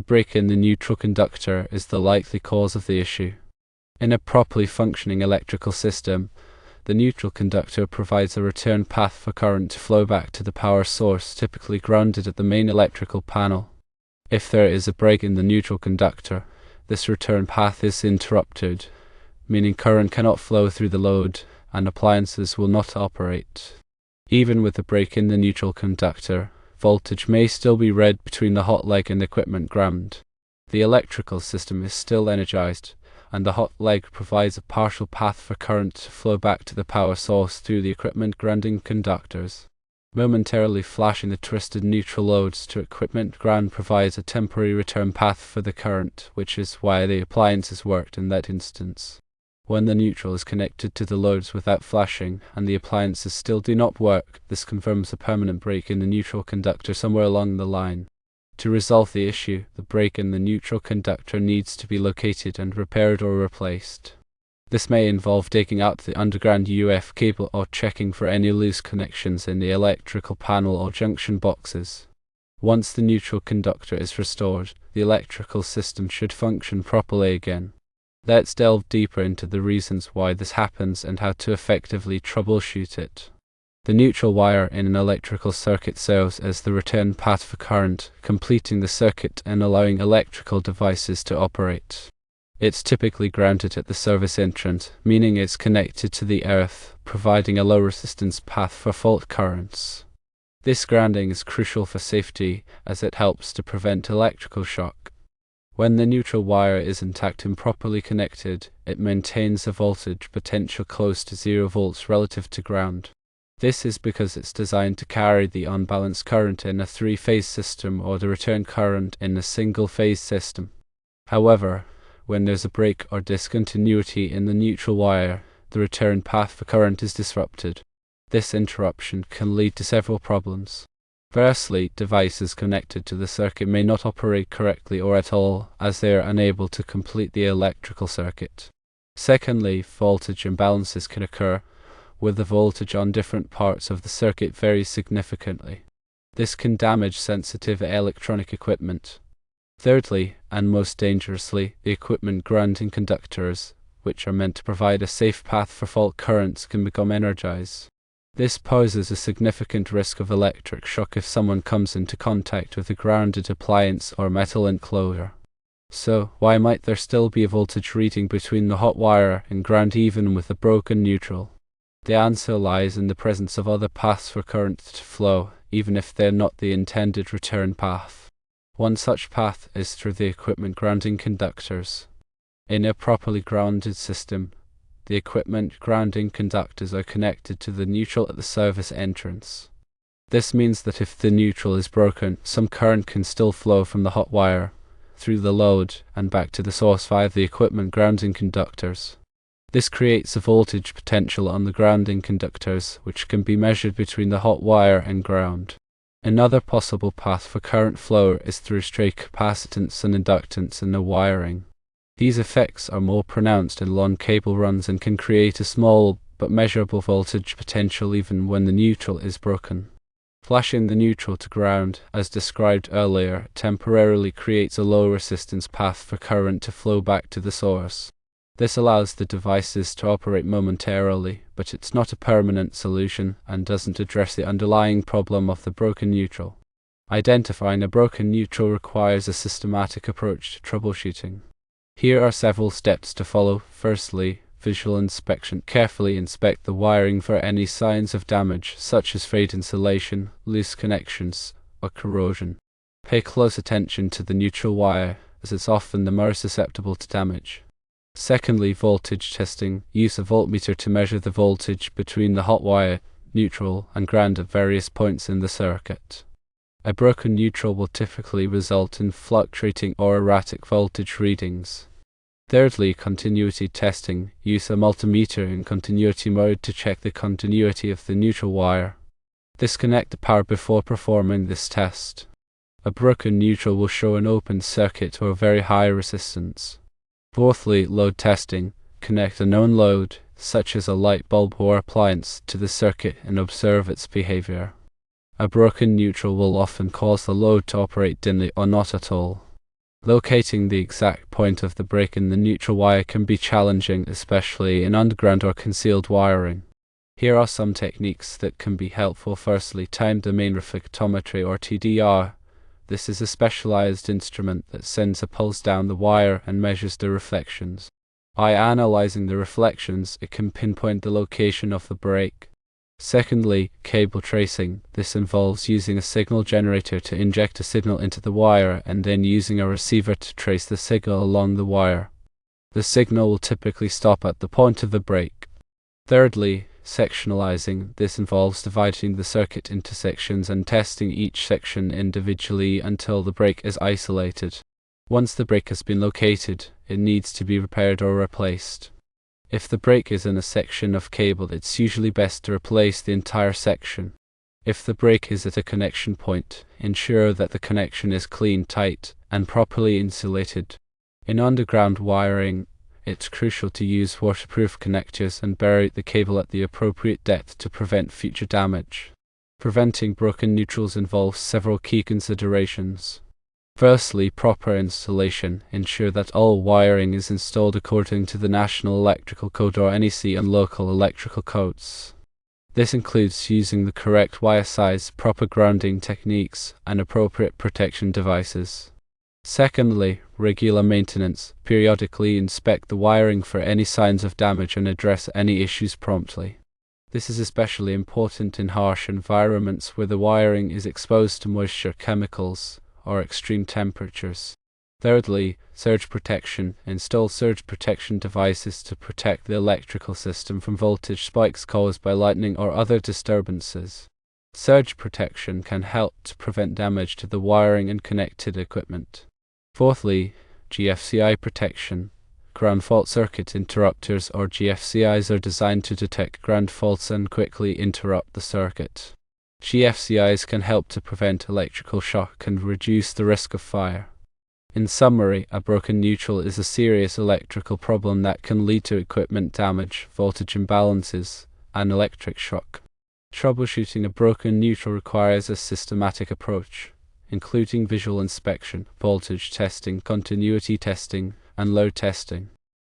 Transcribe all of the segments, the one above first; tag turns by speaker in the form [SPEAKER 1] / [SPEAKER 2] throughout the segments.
[SPEAKER 1] break in the neutral conductor is the likely cause of the issue. In a properly functioning electrical system, the neutral conductor provides a return path for current to flow back to the power source, typically grounded at the main electrical panel. If there is a break in the neutral conductor, this return path is interrupted, meaning current cannot flow through the load and appliances will not operate. Even with a break in the neutral conductor, voltage may still be read between the hot leg and the equipment ground. The electrical system is still energized, and the hot leg provides a partial path for current to flow back to the power source through the equipment grounding conductors. Momentarily flashing the twisted neutral loads to equipment ground provides a temporary return path for the current, which is why the appliances worked in that instance. When the neutral is connected to the loads without flashing and the appliances still do not work, this confirms a permanent break in the neutral conductor somewhere along the line. To resolve the issue, the break in the neutral conductor needs to be located and repaired or replaced. This may involve taking out the underground UF cable or checking for any loose connections in the electrical panel or junction boxes. Once the neutral conductor is restored, the electrical system should function properly again. Let's delve deeper into the reasons why this happens and how to effectively troubleshoot it. The neutral wire in an electrical circuit serves as the return path for current, completing the circuit and allowing electrical devices to operate. It's typically grounded at the service entrance, meaning it's connected to the earth, providing a low resistance path for fault currents. This grounding is crucial for safety, as it helps to prevent electrical shock. When the neutral wire is intact and properly connected, it maintains a voltage potential close to 0 volts relative to ground. This is because it's designed to carry the unbalanced current in a three-phase system or the return current in a single-phase system. However, when there's a break or discontinuity in the neutral wire, the return path for current is disrupted. This interruption can lead to several problems. Firstly, devices connected to the circuit may not operate correctly or at all, as they are unable to complete the electrical circuit. Secondly, voltage imbalances can occur, where the voltage on different parts of the circuit varies significantly. This can damage sensitive electronic equipment. Thirdly, and most dangerously, the equipment grounding conductors, which are meant to provide a safe path for fault currents, can become energized. This poses a significant risk of electric shock if someone comes into contact with a grounded appliance or metal enclosure. So, why might there still be a voltage reading between the hot wire and ground even with a broken neutral? The answer lies in the presence of other paths for current to flow, even if they're not the intended return path. One such path is through the equipment grounding conductors. In a properly grounded system, the equipment grounding conductors are connected to the neutral at the service entrance. This means that if the neutral is broken, some current can still flow from the hot wire, through the load, and back to the source via the equipment grounding conductors. This creates a voltage potential on the grounding conductors, which can be measured between the hot wire and ground. Another possible path for current flow is through stray capacitance and inductance in the wiring. These effects are more pronounced in long cable runs and can create a small but measurable voltage potential even when the neutral is broken. Flashing the neutral to ground, as described earlier, temporarily creates a low resistance path for current to flow back to the source. This allows the devices to operate momentarily, but it's not a permanent solution and doesn't address the underlying problem of the broken neutral. Identifying a broken neutral requires a systematic approach to troubleshooting. Here are several steps to follow. Firstly, visual inspection. Carefully inspect the wiring for any signs of damage, such as frayed insulation, loose connections, or corrosion. Pay close attention to the neutral wire, as it's often the most susceptible to damage. Secondly, voltage testing. Use a voltmeter to measure the voltage between the hot wire, neutral, and ground at various points in the circuit. A broken neutral will typically result in fluctuating or erratic voltage readings. Thirdly, continuity testing. Use a multimeter in continuity mode to check the continuity of the neutral wire. Disconnect the power before performing this test. A broken neutral will show an open circuit or very high resistance. Fourthly, load testing. Connect a known load, such as a light bulb or appliance, to the circuit and observe its behavior. A broken neutral will often cause the load to operate dimly or not at all. Locating the exact point of the break in the neutral wire can be challenging, especially in underground or concealed wiring. Here are some techniques that can be helpful. Firstly, time domain reflectometry or TDR. This is a specialized instrument that sends a pulse down the wire and measures the reflections. By analyzing the reflections, it can pinpoint the location of the break. Secondly, cable tracing. This involves using a signal generator to inject a signal into the wire and then using a receiver to trace the signal along the wire. The signal will typically stop at the point of the break. Thirdly, sectionalizing. This involves dividing the circuit into sections and testing each section individually until the break is isolated. Once the break has been located, it needs to be repaired or replaced. If the break is in a section of cable, it's usually best to replace the entire section. If the break is at a connection point, ensure that the connection is clean, tight, and properly insulated. In underground wiring, it's crucial to use waterproof connectors and bury the cable at the appropriate depth to prevent future damage. Preventing broken neutrals involves several key considerations. Firstly, proper installation. Ensure that all wiring is installed according to the National Electrical Code or NEC and local electrical codes. This includes using the correct wire size, proper grounding techniques, and appropriate protection devices. Secondly, regular maintenance. Periodically inspect the wiring for any signs of damage and address any issues promptly. This is especially important in harsh environments where the wiring is exposed to moisture, chemicals, or extreme temperatures. Thirdly, surge protection. Install surge protection devices to protect the electrical system from voltage spikes caused by lightning or other disturbances. Surge protection can help to prevent damage to the wiring and connected equipment. Fourthly, GFCI protection. Ground fault circuit interrupters or GFCIs are designed to detect ground faults and quickly interrupt the circuit. GFCIs can help to prevent electrical shock and reduce the risk of fire. In summary, a broken neutral is a serious electrical problem that can lead to equipment damage, voltage imbalances, and electric shock. Troubleshooting a broken neutral requires a systematic approach, including visual inspection, voltage testing, continuity testing, and load testing.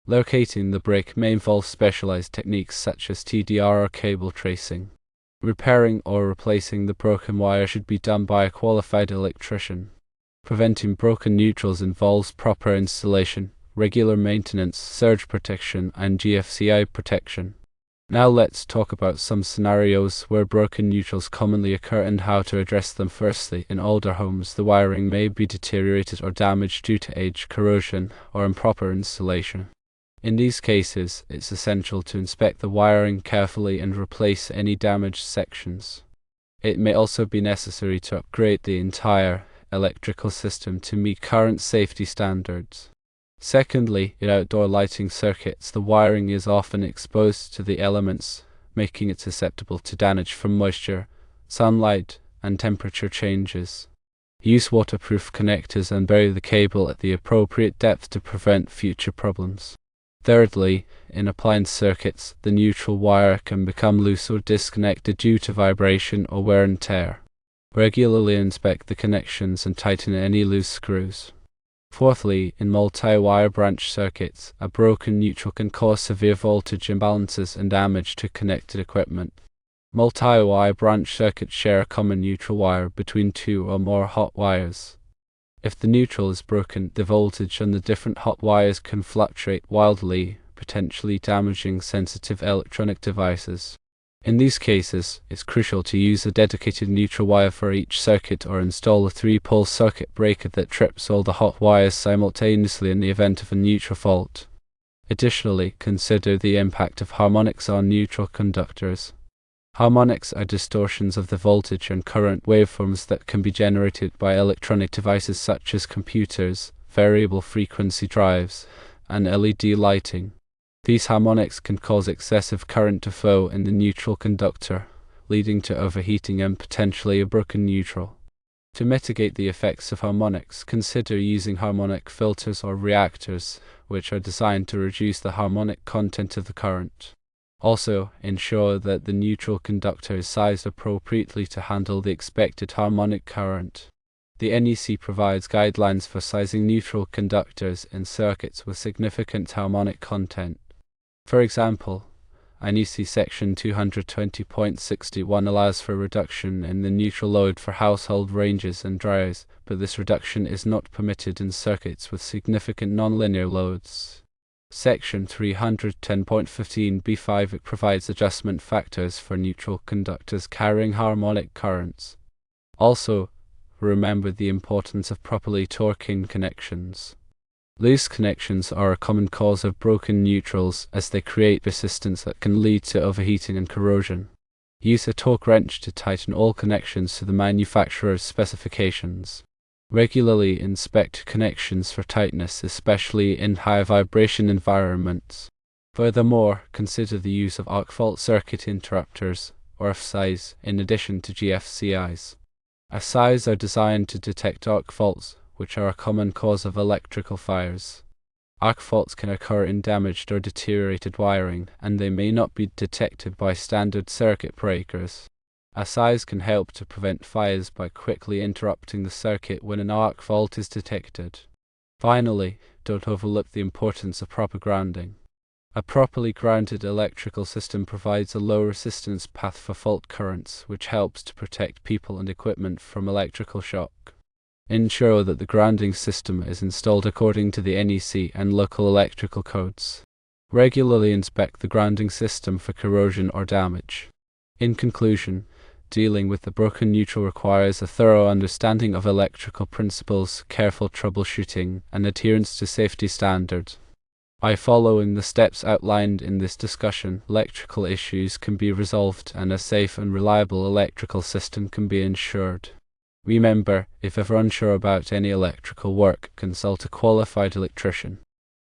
[SPEAKER 1] Locating the break may involve specialized techniques such as TDR or cable tracing. Repairing or replacing the broken wire should be done by a qualified electrician. Preventing broken neutrals involves proper installation, regular maintenance, surge protection, and GFCI protection. Now let's talk about some scenarios where broken neutrals commonly occur and how to address them. Firstly, in older homes, the wiring may be deteriorated or damaged due to age, corrosion, or improper installation. In these cases, it's essential to inspect the wiring carefully and replace any damaged sections. It may also be necessary to upgrade the entire electrical system to meet current safety standards. Secondly, in outdoor lighting circuits, the wiring is often exposed to the elements, making it susceptible to damage from moisture, sunlight, and temperature changes. Use waterproof connectors and bury the cable at the appropriate depth to prevent future problems. Thirdly, in appliance circuits, the neutral wire can become loose or disconnected due to vibration or wear and tear. Regularly inspect the connections and tighten any loose screws. Fourthly, in multi-wire branch circuits, a broken neutral can cause severe voltage imbalances and damage to connected equipment. Multi-wire branch circuits share a common neutral wire between two or more hot wires. If the neutral is broken, the voltage on the different hot wires can fluctuate wildly, potentially damaging sensitive electronic devices. In these cases, it's crucial to use a dedicated neutral wire for each circuit or install a 3-pole circuit breaker that trips all the hot wires simultaneously in the event of a neutral fault. Additionally, consider the impact of harmonics on neutral conductors. Harmonics are distortions of the voltage and current waveforms that can be generated by electronic devices such as computers, variable frequency drives, and LED lighting. These harmonics can cause excessive current to flow in the neutral conductor, leading to overheating and potentially a broken neutral. To mitigate the effects of harmonics, consider using harmonic filters or reactors, which are designed to reduce the harmonic content of the current. Also, ensure that the neutral conductor is sized appropriately to handle the expected harmonic current. The NEC provides guidelines for sizing neutral conductors in circuits with significant harmonic content. For example, NEC section 220.61 allows for a reduction in the neutral load for household ranges and dryers, but this reduction is not permitted in circuits with significant nonlinear loads. Section 310.15b5 provides adjustment factors for neutral conductors carrying harmonic currents. Also, remember the importance of properly torquing connections. Loose connections are a common cause of broken neutrals as they create resistance that can lead to overheating and corrosion. Use a torque wrench to tighten all connections to the manufacturer's specifications. Regularly inspect connections for tightness, especially in high vibration environments. Furthermore, consider the use of arc fault circuit interrupters, or FSIs, in addition to GFCIs. FSIs are designed to detect arc faults, which are a common cause of electrical fires. Arc faults can occur in damaged or deteriorated wiring, and they may not be detected by standard circuit breakers. FSIs can help to prevent fires by quickly interrupting the circuit when an arc fault is detected. Finally, don't overlook the importance of proper grounding. A properly grounded electrical system provides a low resistance path for fault currents, which helps to protect people and equipment from electrical shock. Ensure that the grounding system is installed according to the NEC and local electrical codes. Regularly inspect the grounding system for corrosion or damage. In conclusion, dealing with the broken neutral requires a thorough understanding of electrical principles, careful troubleshooting, and adherence to safety standards. By following the steps outlined in this discussion, electrical issues can be resolved and a safe and reliable electrical system can be ensured. Remember, if ever unsure about any electrical work, consult a qualified electrician.